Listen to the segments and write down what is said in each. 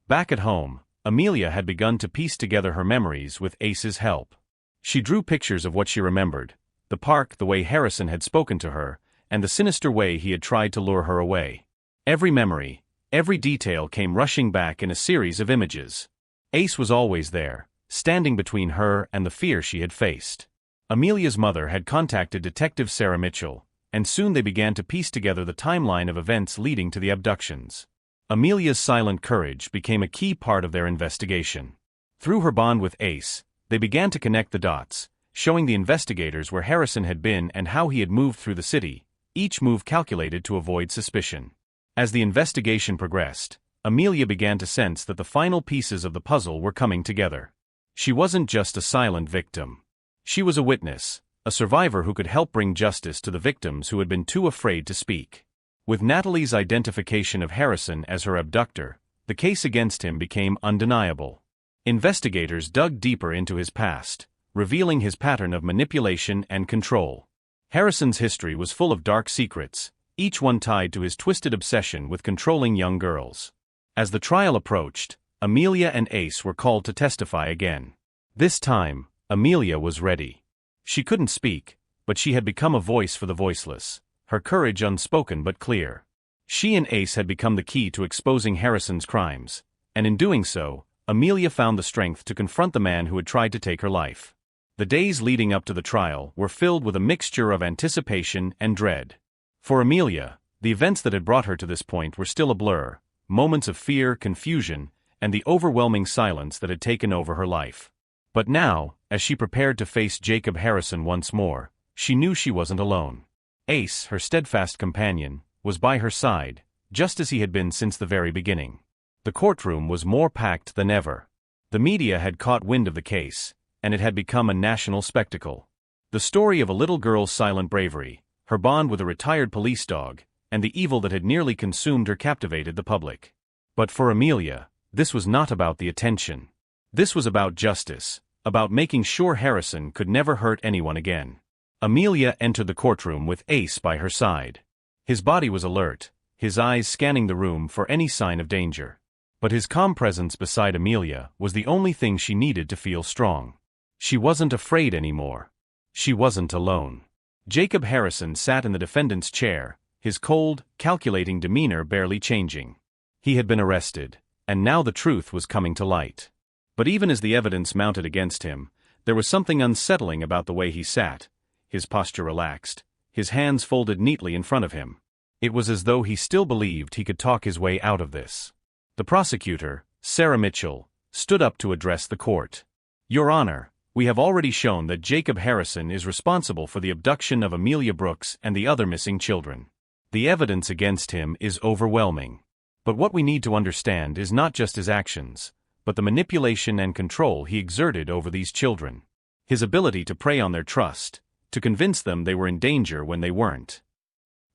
Back at home, Amelia had begun to piece together her memories with Ace's help. She drew pictures of what she remembered: the park, the way Harrison had spoken to her, and the sinister way he had tried to lure her away. Every memory, every detail came rushing back in a series of images. Ace was always there, standing between her and the fear she had faced. Amelia's mother had contacted Detective Sarah Mitchell, and soon they began to piece together the timeline of events leading to the abductions. Amelia's silent courage became a key part of their investigation. Through her bond with Ace, they began to connect the dots, showing the investigators where Harrison had been and how he had moved through the city, each move calculated to avoid suspicion. As the investigation progressed, Amelia began to sense that the final pieces of the puzzle were coming together. She wasn't just a silent victim. She was a witness, a survivor who could help bring justice to the victims who had been too afraid to speak. With Natalie's identification of Harrison as her abductor, the case against him became undeniable. Investigators dug deeper into his past, revealing his pattern of manipulation and control. Harrison's history was full of dark secrets, each one tied to his twisted obsession with controlling young girls. As the trial approached, Amelia and Ace were called to testify again. This time, Amelia was ready. She couldn't speak, but she had become a voice for the voiceless, her courage unspoken but clear. She and Ace had become the key to exposing Harrison's crimes, and in doing so, Amelia found the strength to confront the man who had tried to take her life. The days leading up to the trial were filled with a mixture of anticipation and dread. For Amelia, the events that had brought her to this point were still a blur, moments of fear, confusion, and the overwhelming silence that had taken over her life. But now, as she prepared to face Jacob Harrison once more, she knew she wasn't alone. Ace, her steadfast companion, was by her side, just as he had been since the very beginning. The courtroom was more packed than ever. The media had caught wind of the case, and it had become a national spectacle. The story of a little girl's silent bravery, her bond with a retired police dog, and the evil that had nearly consumed her captivated the public. But for Amelia, this was not about the attention. This was about justice, about making sure Harrison could never hurt anyone again. Amelia entered the courtroom with Ace by her side. His body was alert, his eyes scanning the room for any sign of danger. But his calm presence beside Amelia was the only thing she needed to feel strong. She wasn't afraid anymore. She wasn't alone. Jacob Harrison sat in the defendant's chair, his cold, calculating demeanor barely changing. He had been arrested, and now the truth was coming to light. But even as the evidence mounted against him, there was something unsettling about the way he sat, his posture relaxed, his hands folded neatly in front of him. It was as though he still believed he could talk his way out of this. The prosecutor, Sarah Mitchell, stood up to address the court. "Your Honor, we have already shown that Jacob Harrison is responsible for the abduction of Amelia Brooks and the other missing children. The evidence against him is overwhelming. But what we need to understand is not just his actions, but the manipulation and control he exerted over these children. His ability to prey on their trust, to convince them they were in danger when they weren't."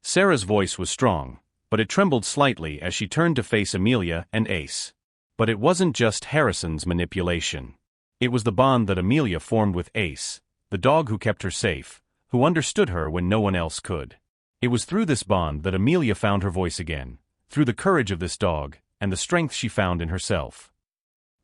Sarah's voice was strong, but it trembled slightly as she turned to face Amelia and Ace. But it wasn't just Harrison's manipulation. It was the bond that Amelia formed with Ace, the dog who kept her safe, who understood her when no one else could. It was through this bond that Amelia found her voice again, through the courage of this dog, and the strength she found in herself.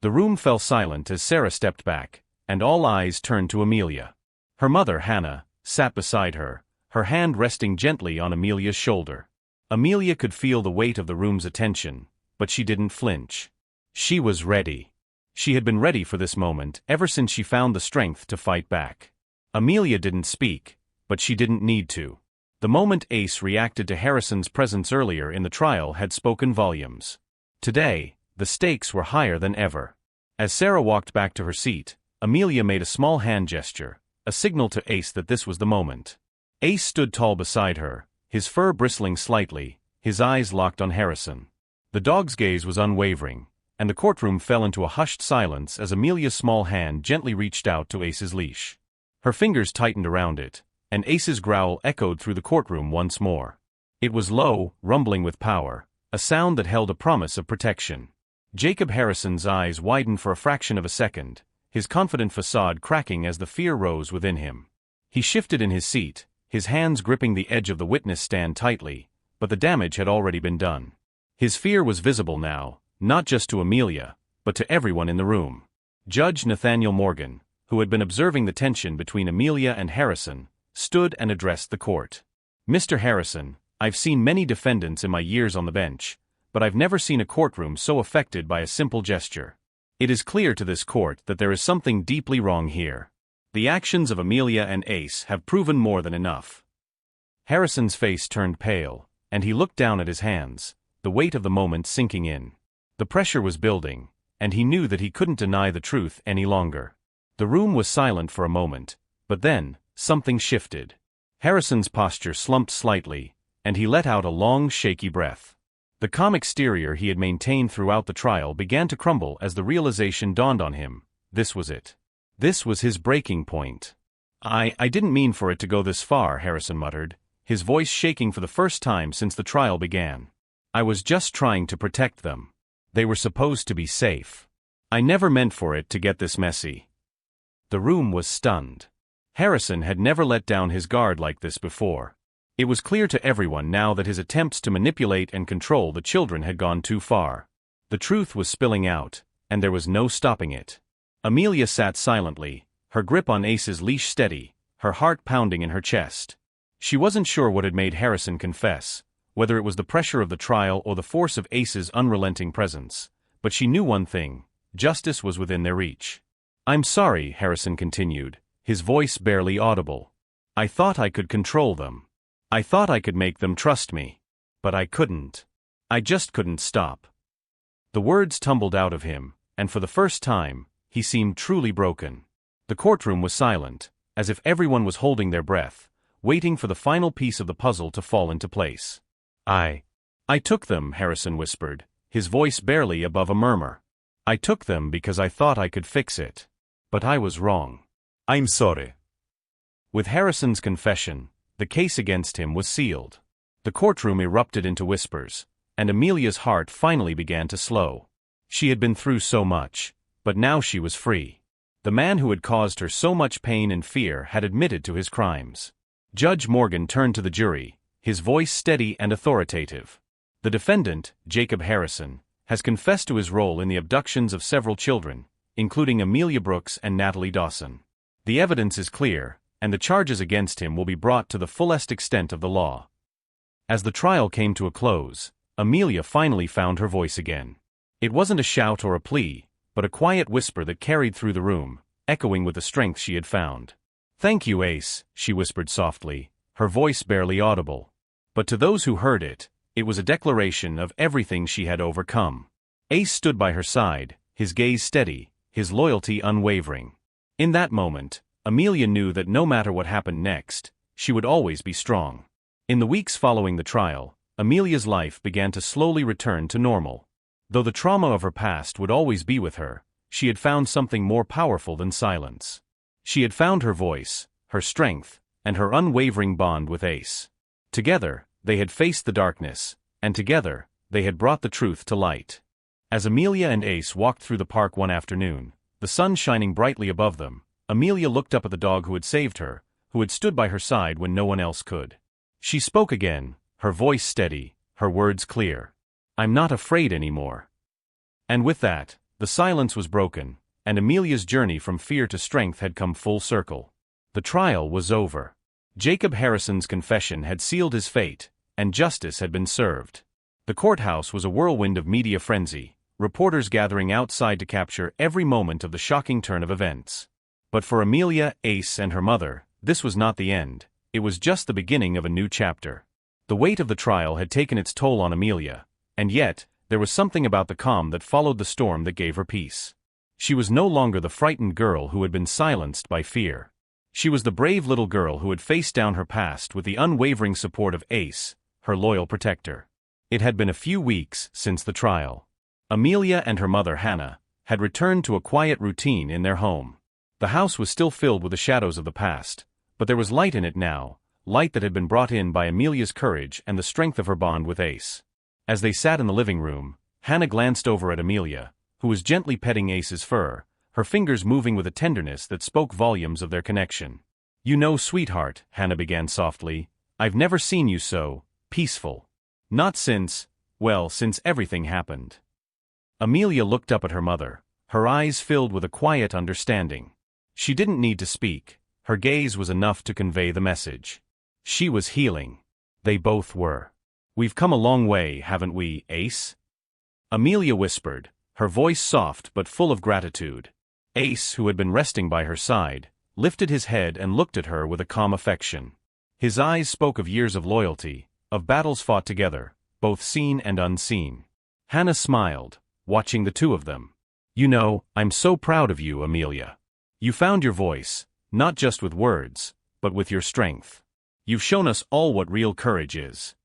The room fell silent as Sarah stepped back, and all eyes turned to Amelia. Her mother, Hannah, sat beside her, her hand resting gently on Amelia's shoulder. Amelia could feel the weight of the room's attention, but she didn't flinch. She was ready. She had been ready for this moment ever since she found the strength to fight back. Amelia didn't speak, but she didn't need to. The moment Ace reacted to Harrison's presence earlier in the trial had spoken volumes. Today, the stakes were higher than ever. As Sarah walked back to her seat, Amelia made a small hand gesture, a signal to Ace that this was the moment. Ace stood tall beside her, his fur bristling slightly, his eyes locked on Harrison. The dog's gaze was unwavering, and the courtroom fell into a hushed silence as Amelia's small hand gently reached out to Ace's leash. Her fingers tightened around it, and Ace's growl echoed through the courtroom once more. It was low, rumbling with power, a sound that held a promise of protection. Jacob Harrison's eyes widened for a fraction of a second, his confident facade cracking as the fear rose within him. He shifted in his seat, his hands gripping the edge of the witness stand tightly, but the damage had already been done. His fear was visible now, not just to Amelia, but to everyone in the room. Judge Nathaniel Morgan, who had been observing the tension between Amelia and Harrison, stood and addressed the court. "Mr. Harrison, I've seen many defendants in my years on the bench, but I've never seen a courtroom so affected by a simple gesture. It is clear to this court that there is something deeply wrong here. The actions of Amelia and Ace have proven more than enough." Harrison's face turned pale, and he looked down at his hands, the weight of the moment sinking in. The pressure was building, and he knew that he couldn't deny the truth any longer. The room was silent for a moment, but then, something shifted. Harrison's posture slumped slightly, and he let out a long, shaky breath. The calm exterior he had maintained throughout the trial began to crumble as the realization dawned on him. This was it. This was his breaking point. I didn't mean for it to go this far," Harrison muttered, his voice shaking for the first time since the trial began. "I was just trying to protect them. They were supposed to be safe. I never meant for it to get this messy." The room was stunned. Harrison had never let down his guard like this before. It was clear to everyone now that his attempts to manipulate and control the children had gone too far. The truth was spilling out, and there was no stopping it. Amelia sat silently, her grip on Ace's leash steady, her heart pounding in her chest. She wasn't sure what had made Harrison confess, whether it was the pressure of the trial or the force of Ace's unrelenting presence, but she knew one thing: justice was within their reach. "I'm sorry," Harrison continued, his voice barely audible. "I thought I could control them. I thought I could make them trust me. But I couldn't. I just couldn't stop." The words tumbled out of him, and for the first time, he seemed truly broken. The courtroom was silent, as if everyone was holding their breath, waiting for the final piece of the puzzle to fall into place. I took them," Harrison whispered, his voice barely above a murmur. "I took them because I thought I could fix it. But I was wrong. I'm sorry." With Harrison's confession, the case against him was sealed. The courtroom erupted into whispers, and Amelia's heart finally began to slow. She had been through so much, but now she was free. The man who had caused her so much pain and fear had admitted to his crimes. Judge Morgan turned to the jury, his voice steady and authoritative. "The defendant, Jacob Harrison, has confessed to his role in the abductions of several children, including Amelia Brooks and Natalie Dawson. The evidence is clear, and the charges against him will be brought to the fullest extent of the law." As the trial came to a close, Amelia finally found her voice again. It wasn't a shout or a plea, but a quiet whisper that carried through the room, echoing with the strength she had found. "Thank you, Ace," she whispered softly, her voice barely audible. But to those who heard it, it was a declaration of everything she had overcome. Ace stood by her side, his gaze steady, his loyalty unwavering. In that moment, Amelia knew that no matter what happened next, she would always be strong. In the weeks following the trial, Amelia's life began to slowly return to normal. Though the trauma of her past would always be with her, she had found something more powerful than silence. She had found her voice, her strength, and her unwavering bond with Ace. Together, they had faced the darkness, and together, they had brought the truth to light. As Amelia and Ace walked through the park one afternoon, the sun shining brightly above them, Amelia looked up at the dog who had saved her, who had stood by her side when no one else could. She spoke again, her voice steady, her words clear. "I'm not afraid anymore." And with that, the silence was broken, and Amelia's journey from fear to strength had come full circle. The trial was over. Jacob Harrison's confession had sealed his fate, and justice had been served. The courthouse was a whirlwind of media frenzy, reporters gathering outside to capture every moment of the shocking turn of events. But for Amelia, Ace, and her mother, this was not the end. It was just the beginning of a new chapter. The weight of the trial had taken its toll on Amelia, and yet, there was something about the calm that followed the storm that gave her peace. She was no longer the frightened girl who had been silenced by fear. She was the brave little girl who had faced down her past with the unwavering support of Ace, her loyal protector. It had been a few weeks since the trial. Amelia and her mother Hannah had returned to a quiet routine in their home. The house was still filled with the shadows of the past, but there was light in it now, light that had been brought in by Amelia's courage and the strength of her bond with Ace. As they sat in the living room, Hannah glanced over at Amelia, who was gently petting Ace's fur, her fingers moving with a tenderness that spoke volumes of their connection. "You know, sweetheart," Hannah began softly, "I've never seen you so peaceful. Not since, well, since everything happened." Amelia looked up at her mother, her eyes filled with a quiet understanding. She didn't need to speak, her gaze was enough to convey the message. She was healing. They both were. "We've come a long way, haven't we, Ace?" Amelia whispered, her voice soft but full of gratitude. Ace, who had been resting by her side, lifted his head and looked at her with a calm affection. His eyes spoke of years of loyalty, of battles fought together, both seen and unseen. Hannah smiled, watching the two of them. "You know, I'm so proud of you, Amelia. You found your voice, not just with words, but with your strength. You've shown us all what real courage is."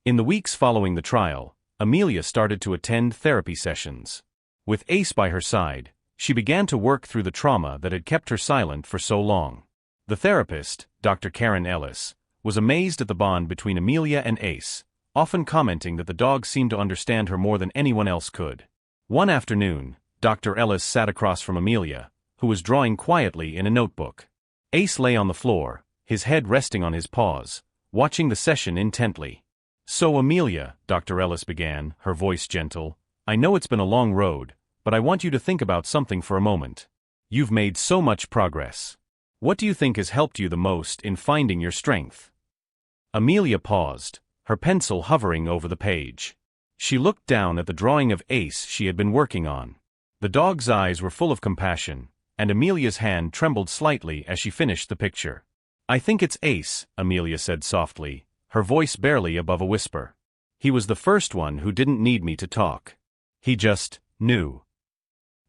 In the weeks following the trial, Amelia started to attend therapy sessions. With Ace by her side, she began to work through the trauma that had kept her silent for so long. The therapist, Dr. Karen Ellis, was amazed at the bond between Amelia and Ace, often commenting that the dog seemed to understand her more than anyone else could. One afternoon, Dr. Ellis sat across from Amelia, who was drawing quietly in a notebook. Ace lay on the floor, his head resting on his paws, watching the session intently. "So Amelia," Dr. Ellis began, her voice gentle, "I know it's been a long road, but I want you to think about something for a moment. You've made so much progress. What do you think has helped you the most in finding your strength?" Amelia paused, her pencil hovering over the page. She looked down at the drawing of Ace she had been working on. The dog's eyes were full of compassion, and Amelia's hand trembled slightly as she finished the picture. "I think it's Ace," Amelia said softly, her voice barely above a whisper. "He was the first one who didn't need me to talk. He just knew."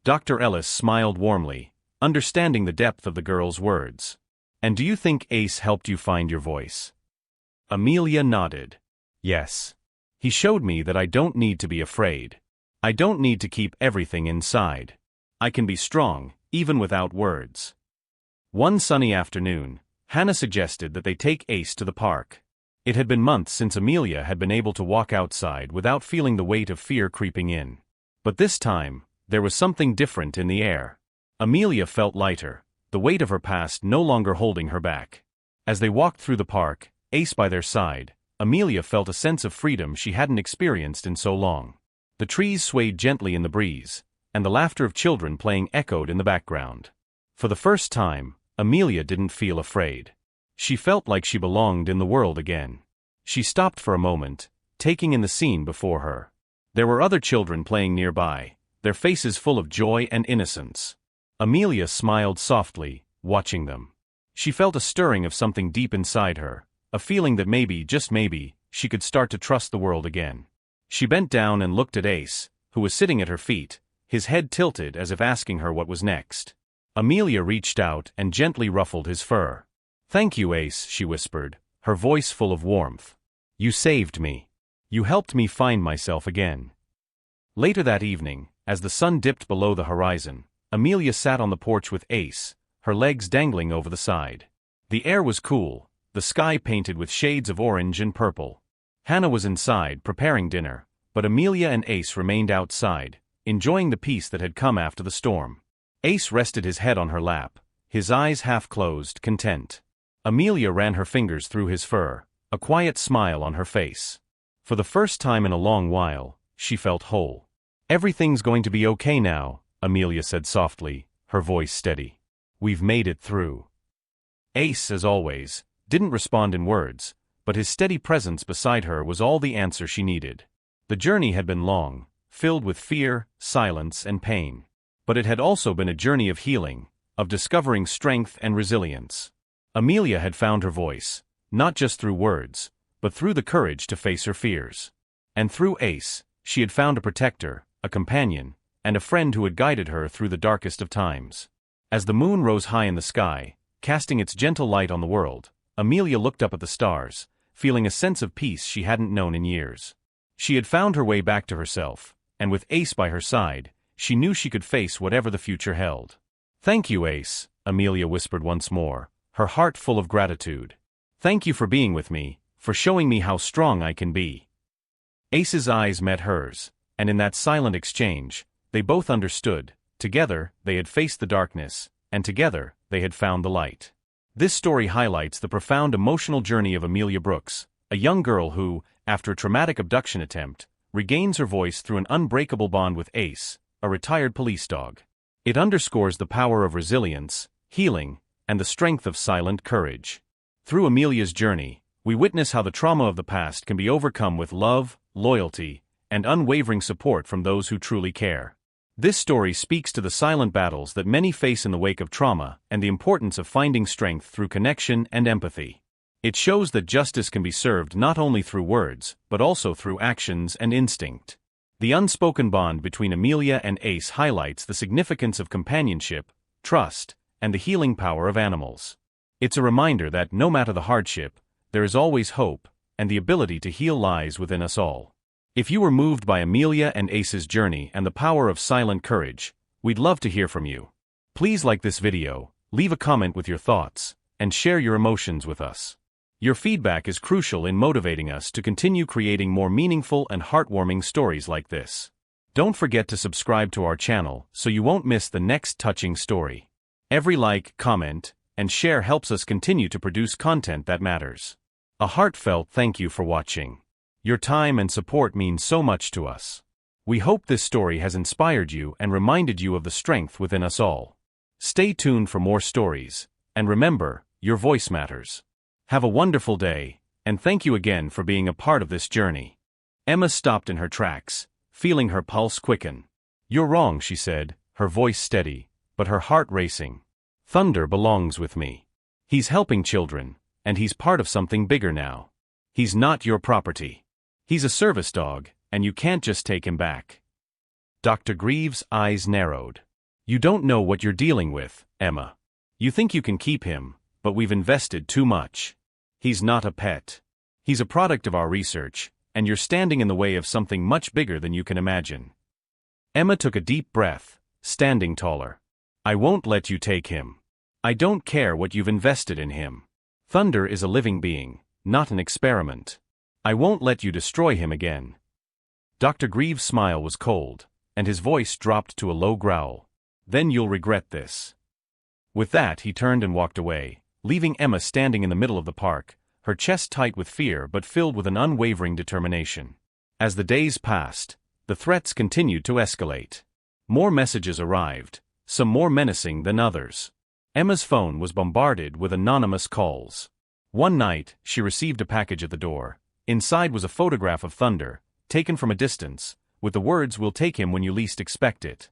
Dr. Ellis smiled warmly, understanding the depth of the girl's words. "And do you think Ace helped you find your voice?" Amelia nodded. "Yes. He showed me that I don't need to be afraid. I don't need to keep everything inside. I can be strong, even without words." One sunny afternoon, Hannah suggested that they take Ace to the park. It had been months since Amelia had been able to walk outside without feeling the weight of fear creeping in. But this time, there was something different in the air. Amelia felt lighter, the weight of her past no longer holding her back. As they walked through the park, Ace by their side, Amelia felt a sense of freedom she hadn't experienced in so long. The trees swayed gently in the breeze, and the laughter of children playing echoed in the background. For the first time, Amelia didn't feel afraid. She felt like she belonged in the world again. She stopped for a moment, taking in the scene before her. There were other children playing nearby, their faces full of joy and innocence. Amelia smiled softly, watching them. She felt a stirring of something deep inside her, a feeling that maybe, just maybe, she could start to trust the world again. She bent down and looked at Ace, who was sitting at her feet, his head tilted as if asking her what was next. Amelia reached out and gently ruffled his fur. "Thank you, Ace," she whispered, her voice full of warmth. "You saved me. You helped me find myself again." Later that evening, as the sun dipped below the horizon, Amelia sat on the porch with Ace, her legs dangling over the side. The air was cool, the sky painted with shades of orange and purple. Hannah was inside, preparing dinner, but Amelia and Ace remained outside, enjoying the peace that had come after the storm. Ace rested his head on her lap, his eyes half closed, content. Amelia ran her fingers through his fur, a quiet smile on her face. For the first time in a long while, she felt whole. "Everything's going to be okay now," Amelia said softly, her voice steady. "We've made it through." Ace, as always, didn't respond in words, but his steady presence beside her was all the answer she needed. The journey had been long, filled with fear, silence, and pain. But it had also been a journey of healing, of discovering strength and resilience. Amelia had found her voice, not just through words, but through the courage to face her fears. And through Ace, she had found a protector, a companion, and a friend who had guided her through the darkest of times. As the moon rose high in the sky, casting its gentle light on the world, Amelia looked up at the stars, feeling a sense of peace she hadn't known in years. She had found her way back to herself, and with Ace by her side, she knew she could face whatever the future held. "Thank you, Ace," Amelia whispered once more, her heart full of gratitude. "Thank you for being with me, for showing me how strong I can be." Ace's eyes met hers, and in that silent exchange, they both understood. Together, they had faced the darkness, and together, they had found the light. This story highlights the profound emotional journey of Amelia Brooks, a young girl who, after a traumatic abduction attempt, regains her voice through an unbreakable bond with Ace, a retired police dog. It underscores the power of resilience, healing, and the strength of silent courage. Through Amelia's journey, we witness how the trauma of the past can be overcome with love, loyalty, and unwavering support from those who truly care. This story speaks to the silent battles that many face in the wake of trauma and the importance of finding strength through connection and empathy. It shows that justice can be served not only through words, but also through actions and instinct. The unspoken bond between Amelia and Ace highlights the significance of companionship, trust, and the healing power of animals. It's a reminder that, no matter the hardship, there is always hope, and the ability to heal lies within us all. If you were moved by Amelia and Ace's journey and the power of silent courage, we'd love to hear from you. Please like this video, leave a comment with your thoughts, and share your emotions with us. Your feedback is crucial in motivating us to continue creating more meaningful and heartwarming stories like this. Don't forget to subscribe to our channel so you won't miss the next touching story. Every like, comment, and share helps us continue to produce content that matters. A heartfelt thank you for watching. Your time and support mean so much to us. We hope this story has inspired you and reminded you of the strength within us all. Stay tuned for more stories, and remember, your voice matters. Have a wonderful day, and thank you again for being a part of this journey. Emma stopped in her tracks, feeling her pulse quicken. "You're wrong," she said, her voice steady, but her heart racing. "Thunder belongs with me. He's helping children, and he's part of something bigger now. He's not your property. He's a service dog, and you can't just take him back." Dr. Greaves' eyes narrowed. "You don't know what you're dealing with, Emma. You think you can keep him, but we've invested too much. He's not a pet. He's a product of our research, and you're standing in the way of something much bigger than you can imagine." Emma took a deep breath, standing taller. "I won't let you take him. I don't care what you've invested in him. Thunder is a living being, not an experiment. I won't let you destroy him again." Dr. Greaves' smile was cold, and his voice dropped to a low growl. "Then you'll regret this." With that, he turned and walked away, leaving Emma standing in the middle of the park, her chest tight with fear but filled with an unwavering determination. As the days passed, the threats continued to escalate. More messages arrived, some more menacing than others. Emma's phone was bombarded with anonymous calls. One night, she received a package at the door. Inside was a photograph of Thunder, taken from a distance, with the words, "We'll take him when you least expect it."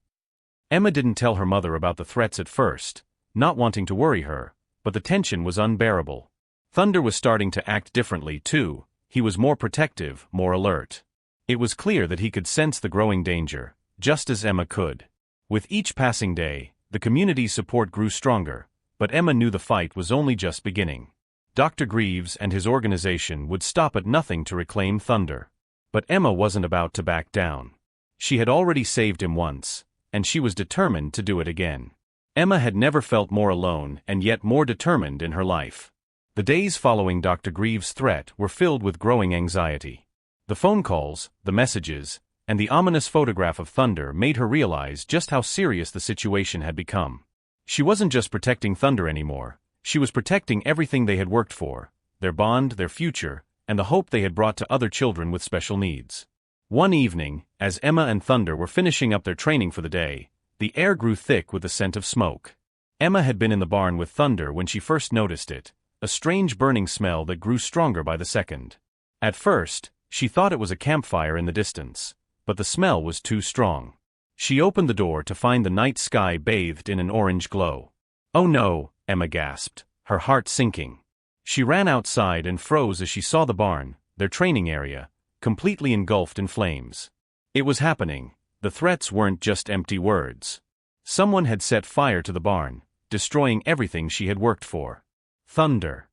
Emma didn't tell her mother about the threats at first, not wanting to worry her, but the tension was unbearable. Thunder was starting to act differently too. He was more protective, more alert. It was clear that he could sense the growing danger, just as Emma could. With each passing day, the community's support grew stronger, but Emma knew the fight was only just beginning. Dr. Greaves and his organization would stop at nothing to reclaim Thunder. But Emma wasn't about to back down. She had already saved him once, and she was determined to do it again. Emma had never felt more alone and yet more determined in her life. The days following Dr. Greaves' threat were filled with growing anxiety. The phone calls, the messages, and the ominous photograph of Thunder made her realize just how serious the situation had become. She wasn't just protecting Thunder anymore, she was protecting everything they had worked for, their bond, their future, and the hope they had brought to other children with special needs. One evening, as Emma and Thunder were finishing up their training for the day, the air grew thick with the scent of smoke. Emma had been in the barn with Thunder when she first noticed it, a strange burning smell that grew stronger by the second. At first, she thought it was a campfire in the distance, but the smell was too strong. She opened the door to find the night sky bathed in an orange glow. "Oh no," Emma gasped, her heart sinking. She ran outside and froze as she saw the barn, their training area, completely engulfed in flames. It was happening. The threats weren't just empty words. Someone had set fire to the barn, destroying everything she had worked for. Thunder.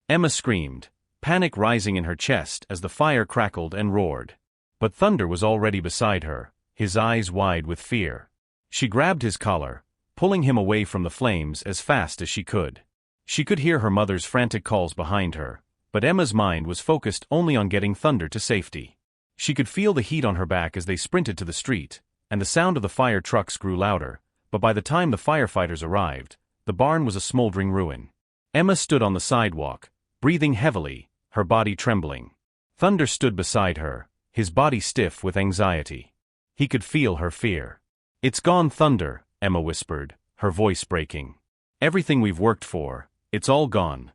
Emma screamed, panic rising in her chest as the fire crackled and roared. But Thunder was already beside her, his eyes wide with fear. She grabbed his collar, pulling him away from the flames as fast as she could. She could hear her mother's frantic calls behind her, but Emma's mind was focused only on getting Thunder to safety. She could feel the heat on her back as they sprinted to the street, and the sound of the fire trucks grew louder, but by the time the firefighters arrived, the barn was a smoldering ruin. Emma stood on the sidewalk, breathing heavily, her body trembling. Thunder stood beside her, his body stiff with anxiety. He could feel her fear. "It's gone, Thunder," Emma whispered, her voice breaking. "Everything we've worked for, it's all gone."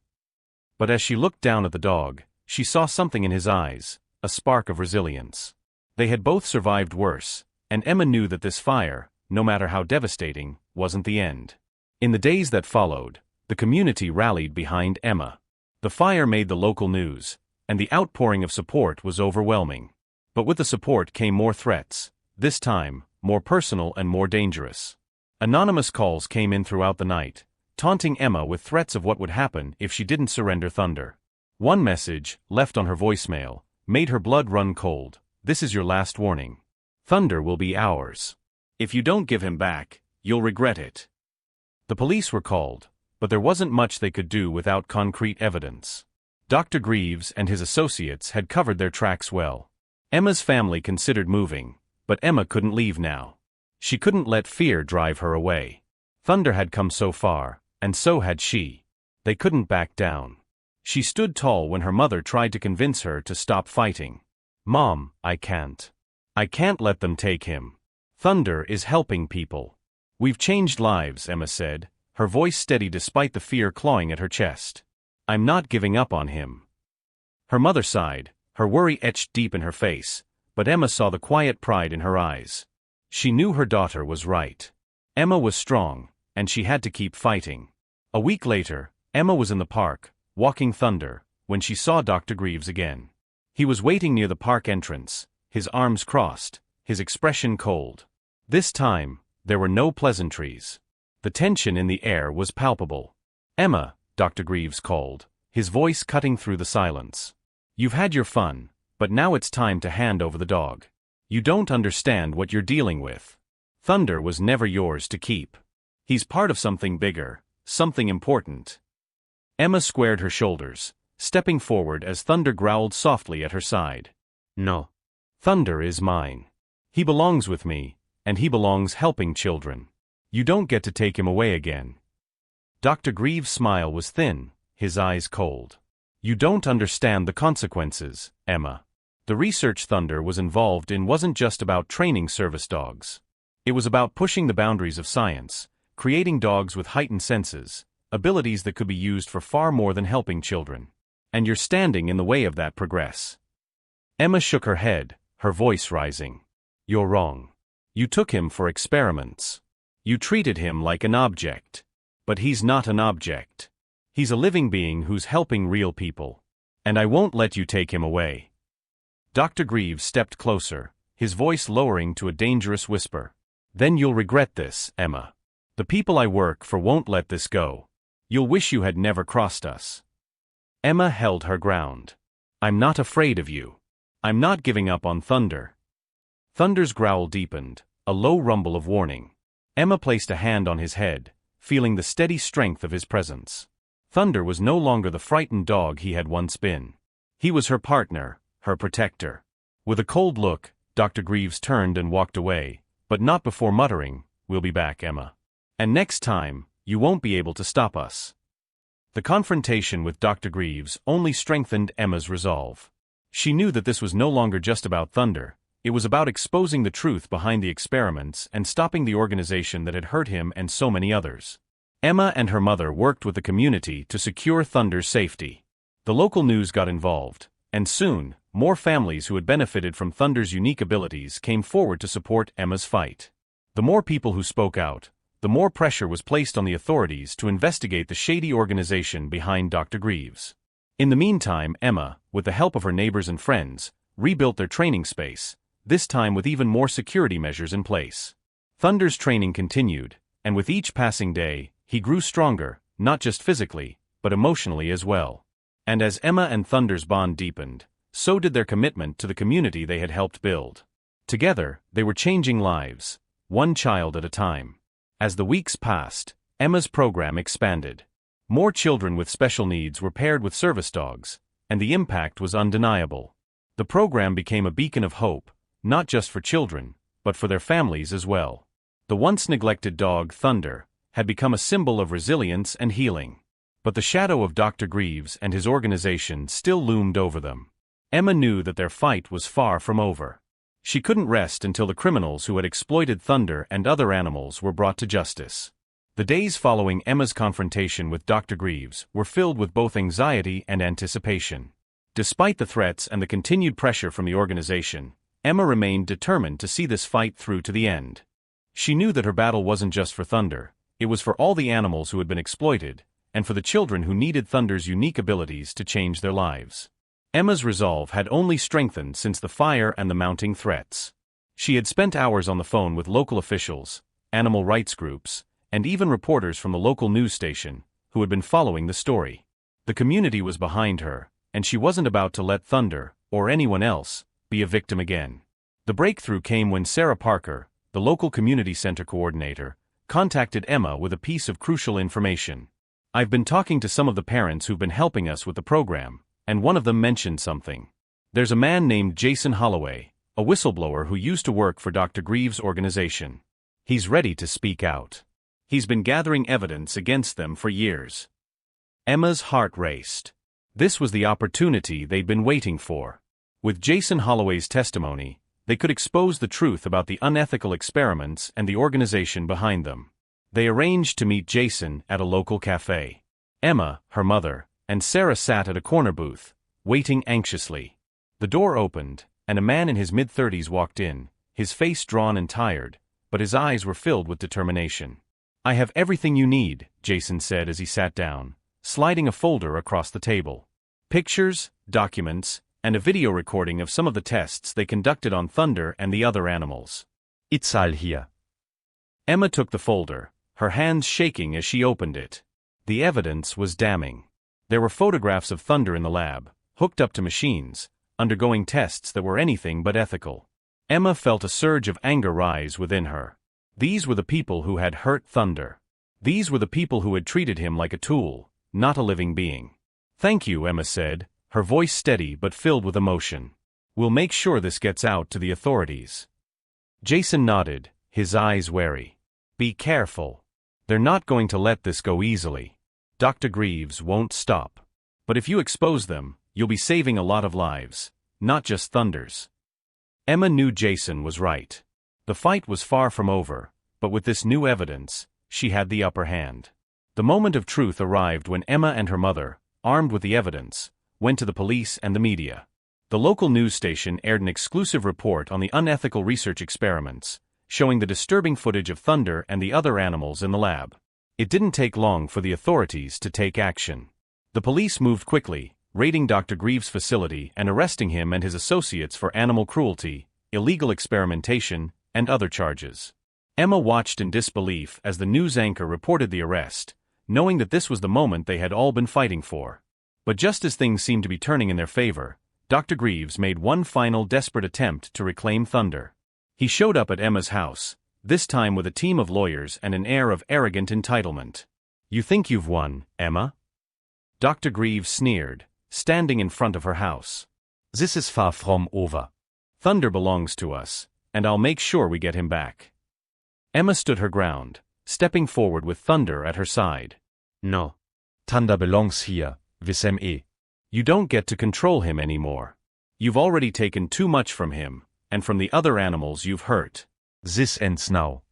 But as she looked down at the dog, she saw something in his eyes, a spark of resilience. They had both survived worse, and Emma knew that this fire, no matter how devastating, wasn't the end. In the days that followed, the community rallied behind Emma. The fire made the local news, and the outpouring of support was overwhelming. But with the support came more threats, this time, more personal and more dangerous. Anonymous calls came in throughout the night, taunting Emma with threats of what would happen if she didn't surrender Thunder. One message, left on her voicemail, made her blood run cold. "This is your last warning. Thunder will be ours. If you don't give him back, you'll regret it." The police were called, but there wasn't much they could do without concrete evidence. Dr. Greaves and his associates had covered their tracks well. Emma's family considered moving, but Emma couldn't leave now. She couldn't let fear drive her away. Thunder had come so far, and so had she. They couldn't back down. She stood tall when her mother tried to convince her to stop fighting. "Mom, I can't. I can't let them take him. Thunder is helping people. We've changed lives," Emma said, her voice steady despite the fear clawing at her chest. "I'm not giving up on him." Her mother sighed, her worry etched deep in her face, but Emma saw the quiet pride in her eyes. She knew her daughter was right. Emma was strong, and she had to keep fighting. A week later, Emma was in the park, walking Thunder, when she saw Dr. Greaves again. He was waiting near the park entrance, his arms crossed, his expression cold. This time, there were no pleasantries. The tension in the air was palpable. "Emma," Dr. Greaves called, his voice cutting through the silence. "You've had your fun, but now it's time to hand over the dog. You don't understand what you're dealing with. Thunder was never yours to keep. He's part of something bigger, something important." Emma squared her shoulders, stepping forward as Thunder growled softly at her side. "No. Thunder is mine. He belongs with me, and he belongs helping children. You don't get to take him away again." Dr. Greaves' smile was thin, his eyes cold. "You don't understand the consequences, Emma. The research Thunder was involved in wasn't just about training service dogs. It was about pushing the boundaries of science, creating dogs with heightened senses, abilities that could be used for far more than helping children. And you're standing in the way of that progress." Emma shook her head, her voice rising. "You're wrong. You took him for experiments. You treated him like an object. But he's not an object. He's a living being who's helping real people. And I won't let you take him away." Dr. Greaves stepped closer, his voice lowering to a dangerous whisper. "Then you'll regret this, Emma. The people I work for won't let this go. You'll wish you had never crossed us." Emma held her ground. "I'm not afraid of you. I'm not giving up on Thunder." Thunder's growl deepened, a low rumble of warning. Emma placed a hand on his head, feeling the steady strength of his presence. Thunder was no longer the frightened dog he had once been. He was her partner, her protector. With a cold look, Dr. Greaves turned and walked away, but not before muttering, "We'll be back, Emma. And next time, you won't be able to stop us." The confrontation with Dr. Greaves only strengthened Emma's resolve. She knew that this was no longer just about Thunder. It was about exposing the truth behind the experiments and stopping the organization that had hurt him and so many others. Emma and her mother worked with the community to secure Thunder's safety. The local news got involved, and soon, more families who had benefited from Thunder's unique abilities came forward to support Emma's fight. The more people who spoke out, the more pressure was placed on the authorities to investigate the shady organization behind Dr. Greaves. In the meantime, Emma, with the help of her neighbors and friends, rebuilt their training space, this time with even more security measures in place. Thunder's training continued, and with each passing day, he grew stronger, not just physically, but emotionally as well. And as Emma and Thunder's bond deepened, so did their commitment to the community they had helped build. Together, they were changing lives, one child at a time. As the weeks passed, Emma's program expanded. More children with special needs were paired with service dogs, and the impact was undeniable. The program became a beacon of hope, not just for children, but for their families as well. The once neglected dog, Thunder, had become a symbol of resilience and healing. But the shadow of Dr. Greaves and his organization still loomed over them. Emma knew that their fight was far from over. She couldn't rest until the criminals who had exploited Thunder and other animals were brought to justice. The days following Emma's confrontation with Dr. Greaves were filled with both anxiety and anticipation. Despite the threats and the continued pressure from the organization, Emma remained determined to see this fight through to the end. She knew that her battle wasn't just for Thunder, it was for all the animals who had been exploited, and for the children who needed Thunder's unique abilities to change their lives. Emma's resolve had only strengthened since the fire and the mounting threats. She had spent hours on the phone with local officials, animal rights groups, and even reporters from the local news station, who had been following the story. The community was behind her, and she wasn't about to let Thunder, or anyone else, be a victim again. The breakthrough came when Sarah Parker, the local community center coordinator, contacted Emma with a piece of crucial information. "I've been talking to some of the parents who've been helping us with the program, and one of them mentioned something. There's a man named Jason Holloway, a whistleblower who used to work for Dr. Greaves' organization. He's ready to speak out. He's been gathering evidence against them for years." Emma's heart raced. This was the opportunity they'd been waiting for. With Jason Holloway's testimony, they could expose the truth about the unethical experiments and the organization behind them. They arranged to meet Jason at a local cafe. Emma, her mother, and Sarah sat at a corner booth, waiting anxiously. The door opened, and a man in his mid-30s walked in, his face drawn and tired, but his eyes were filled with determination. "I have everything you need," Jason said as he sat down, sliding a folder across the table. Pictures, documents, and a video recording of some of the tests they conducted on Thunder and the other animals. "It's all here." Emma took the folder, her hands shaking as she opened it. The evidence was damning. There were photographs of Thunder in the lab, hooked up to machines, undergoing tests that were anything but ethical. Emma felt a surge of anger rise within her. These were the people who had hurt Thunder. These were the people who had treated him like a tool, not a living being. "Thank you," Emma said, her voice steady but filled with emotion. "We'll make sure this gets out to the authorities." Jason nodded, his eyes wary. "Be careful. They're not going to let this go easily. Dr. Greaves won't stop. But if you expose them, you'll be saving a lot of lives, not just Thunder's." Emma knew Jason was right. The fight was far from over, but with this new evidence, she had the upper hand. The moment of truth arrived when Emma and her mother, armed with the evidence, went to the police and the media. The local news station aired an exclusive report on the unethical research experiments, showing the disturbing footage of Thunder and the other animals in the lab. It didn't take long for the authorities to take action. The police moved quickly, raiding Dr. Greaves' facility and arresting him and his associates for animal cruelty, illegal experimentation, and other charges. Emma watched in disbelief as the news anchor reported the arrest, knowing that this was the moment they had all been fighting for. But just as things seemed to be turning in their favor, Dr. Greaves made one final desperate attempt to reclaim Thunder. He showed up at Emma's house, this time with a team of lawyers and an air of arrogant entitlement. "You think you've won, Emma?" Dr. Greaves sneered, standing in front of her house. "This is far from over. Thunder belongs to us, and I'll make sure we get him back." Emma stood her ground, stepping forward with Thunder at her side. "No. Thunder belongs here, with me. You don't get to control him anymore. You've already taken too much from him, and from the other animals you've hurt. This ends now."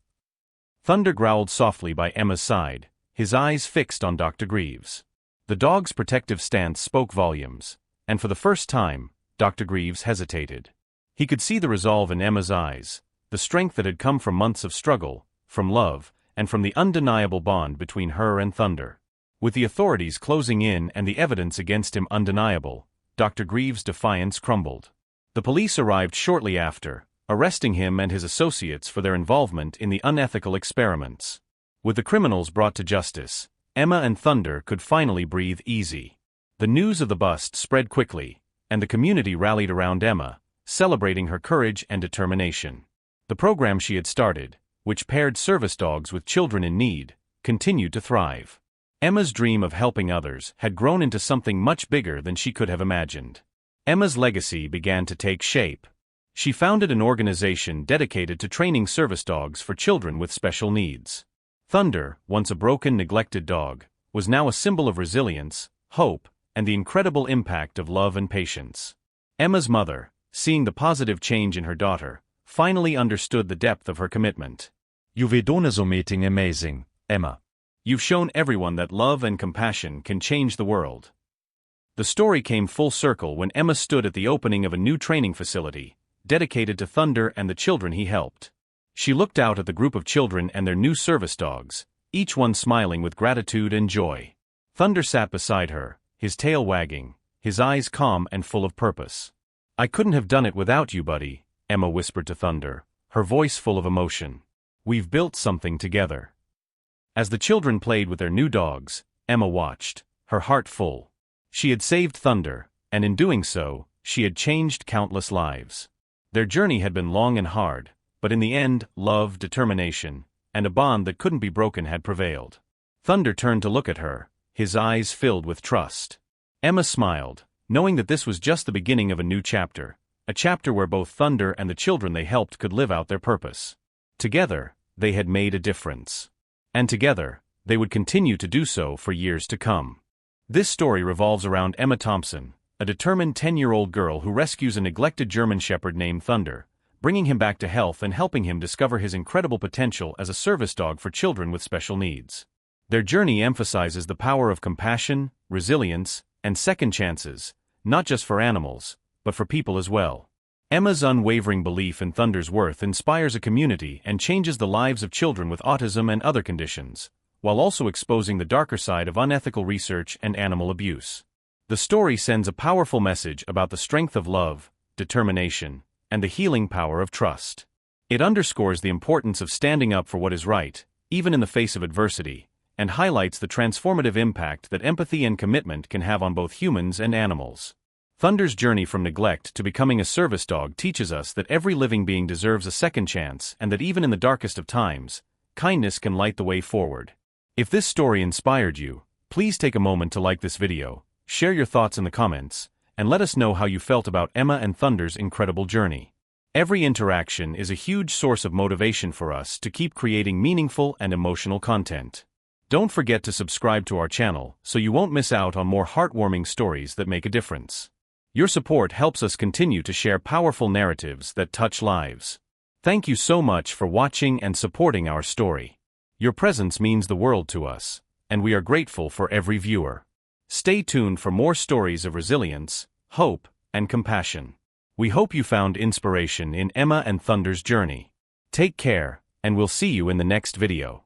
Thunder growled softly by Emma's side, his eyes fixed on Dr. Greaves. The dog's protective stance spoke volumes, and for the first time, Dr. Greaves hesitated. He could see the resolve in Emma's eyes, the strength that had come from months of struggle, from love, and from the undeniable bond between her and Thunder. With the authorities closing in and the evidence against him undeniable, Dr. Greaves' defiance crumbled. The police arrived shortly after, arresting him and his associates for their involvement in the unethical experiments. With the criminals brought to justice, Emma and Thunder could finally breathe easy. The news of the bust spread quickly, and the community rallied around Emma, celebrating her courage and determination. The program she had started, which paired service dogs with children in need, continued to thrive. Emma's dream of helping others had grown into something much bigger than she could have imagined. Emma's legacy began to take shape. She founded an organization dedicated to training service dogs for children with special needs. Thunder, once a broken, neglected dog, was now a symbol of resilience, hope, and the incredible impact of love and patience. Emma's mother, seeing the positive change in her daughter, finally understood the depth of her commitment. You've done something amazing, Emma. You've shown everyone that love and compassion can change the world. The story came full circle when Emma stood at the opening of a new training facility, dedicated to Thunder and the children he helped. She looked out at the group of children and their new service dogs, each one smiling with gratitude and joy. Thunder sat beside her, his tail wagging, his eyes calm and full of purpose. "I couldn't have done it without you, buddy," Emma whispered to Thunder, her voice full of emotion. "We've built something together." As the children played with their new dogs, Emma watched, her heart full. She had saved Thunder, and in doing so, she had changed countless lives. Their journey had been long and hard, but in the end, love, determination, and a bond that couldn't be broken had prevailed. Thunder turned to look at her, his eyes filled with trust. Emma smiled, knowing that this was just the beginning of a new chapter, a chapter where both Thunder and the children they helped could live out their purpose. Together, they had made a difference. And together, they would continue to do so for years to come. This story revolves around Emma Thompson, a determined 10-year-old girl who rescues a neglected German shepherd named Thunder, bringing him back to health and helping him discover his incredible potential as a service dog for children with special needs. Their journey emphasizes the power of compassion, resilience, and second chances, not just for animals, but for people as well. Emma's unwavering belief in Thunder's worth inspires a community and changes the lives of children with autism and other conditions, while also exposing the darker side of unethical research and animal abuse. The story sends a powerful message about the strength of love, determination, and the healing power of trust. It underscores the importance of standing up for what is right, even in the face of adversity, and highlights the transformative impact that empathy and commitment can have on both humans and animals. Thunder's journey from neglect to becoming a service dog teaches us that every living being deserves a second chance and that even in the darkest of times, kindness can light the way forward. If this story inspired you, please take a moment to like this video, share your thoughts in the comments, and let us know how you felt about Emma and Thunder's incredible journey. Every interaction is a huge source of motivation for us to keep creating meaningful and emotional content. Don't forget to subscribe to our channel so you won't miss out on more heartwarming stories that make a difference. Your support helps us continue to share powerful narratives that touch lives. Thank you so much for watching and supporting our story. Your presence means the world to us, and we are grateful for every viewer. Stay tuned for more stories of resilience, hope, and compassion. We hope you found inspiration in Emma and Thunder's journey. Take care, and we'll see you in the next video.